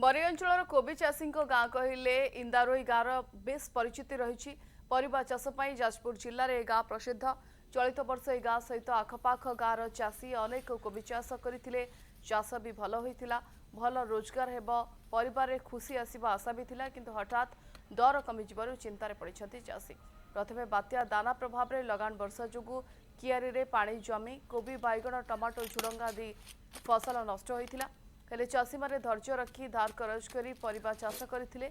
बरी अंचल कोबी चाषी गाँ कहले इंदारोई गाँव बेस परिचिति रही परिबा चाष जाजपुर जिले में गाँ प्रसिद्ध। चलित वर्ष यह गाँ सहित आखपाख गाँव चाषी अनेक कोबी चाष करते चाष भी भल होता भल रोजगार हेब परिवार खुशी आसवा आशा भी थिला किंतु हठात दर कमिज चिंतार पड़ते चाषी। प्रथमे बात्या दाना प्रभाव में लगान वर्षा जोगु कियारी रे पानी जमी कोबी बैगण टमाटो झुड़ंगा आदि फसल नष्ट होता हेले चाषी माने धैर्य रखी धार करज करी परिबा चाष करथिले।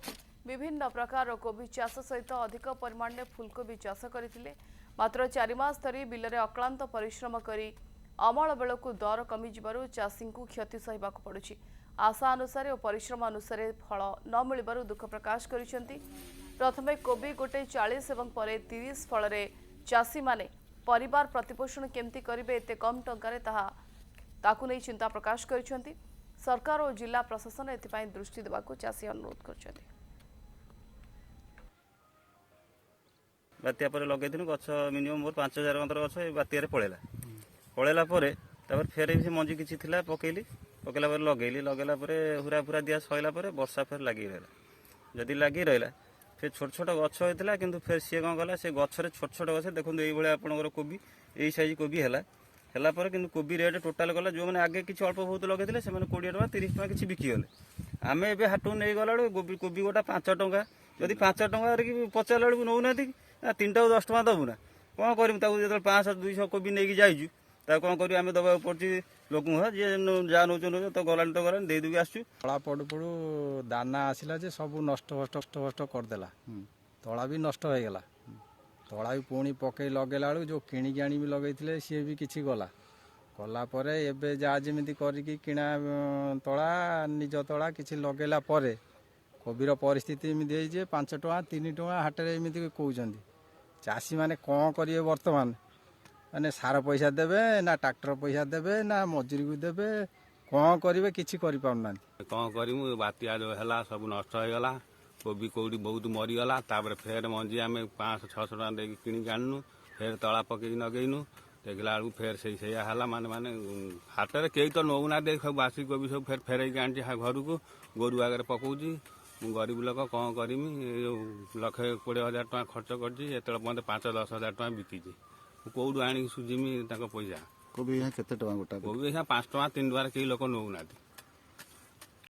विभिन्न प्रकार कोबी चाष सहित अधिक परिमाण में फुलकोबी चाष करथिले। मात्र 4 मास धरी बिलरे अक्लांत परिश्रम करी अमल बेलकु दर कमी जिबारु चाषी को क्षति सहिबाकु पड़ुछि। आशा अनुसार और परिश्रम अनुसार फल न मिलिबारु दुख प्रकाश करिसेंति। प्रथमे कोबी गोटे 40 एवं परे 30 फल रे चाषी माने परिवार प्रतिपोषण केमती करिवे एते कम टंकारे ताकु नै चिंता प्रकाश करिसेंति। सरकार और जिला प्रशासन एथिपाई दृष्टि देवाक चाषी अनुरोध करछथि। बात्या पर लगेइथिनु गछ मिनिमम मोर 5000 मंतर गछ बात्या रे पळेला परे तापर फेर भी मंजी किछि थिला पकेला पर लगेला पर हुरा फुरा दिया सइला पर वर्षा फेर लागी रहला। जदि लागी रहला फिर छोट छोट गछ होइतिला किंतु फिर सी कौन कला से गछ रे छोट छोट गछ देखुन एई भले आपनकर कोबी एई साइज कोबी हैला पर किंतु कोबी रेट टोटाल गला जो मैंने आगे किसी अल्प बहुत लगे से 20 टका 30 टका किसी बिकिगले। आम ए हाटू नहीं गला कोबी गोटा 5 टका जदि 5 टका पचार बेलू नौना 3 टा 10 टका दबू ना कौन कर जो 500 200 कोबी नहीं जाइजु कौन कर आम दबा पड़ी लोक जी जहाँ नौ तो गलानी दे दूँ आसू तला पड़ू पड़ू दाना आसला जे सब नष्ट हष्ट करदेला तला भी नष्ट हो गला। तला भी पुणी पकई लगेला बेलू जो किणिकी आनी भी लगे सी भी किसी गला एबे जहाँ जमी करिकी किणा तला निज तला किसी लगेला परे कोबीर परिस्थिति एमती 5 टका 3 टका हाट में एमती कहते चाषी मैंने कौन करेंगे बर्तमान माने सार पैसा देवे ना ट्रैक्टर पैसा देवे ना मजूरी को देवे कौन करेंगे किसी कौन करूँ बात्या जो है सब नष्ट हो गला कोबी कौटी बहुत मरीगला फेर मंजी आम 500-600 टका दे कि आनु फेर तला पकई नगेनु देखला बेलू फेर से माने हाट में कई तो नौना दे सब बासी कोबी सब फेर फेर आनी घर को गोरु आगे पकाऊँगी गरीब लोक कौन करमी 1,20,000 टका खर्च कर मत 5-10 हजार टका बिकी कौटू आनी सुझीमी पैसा कोबी केते टका गोटा कोबी 5 टका 3 टका कई लोक नौना।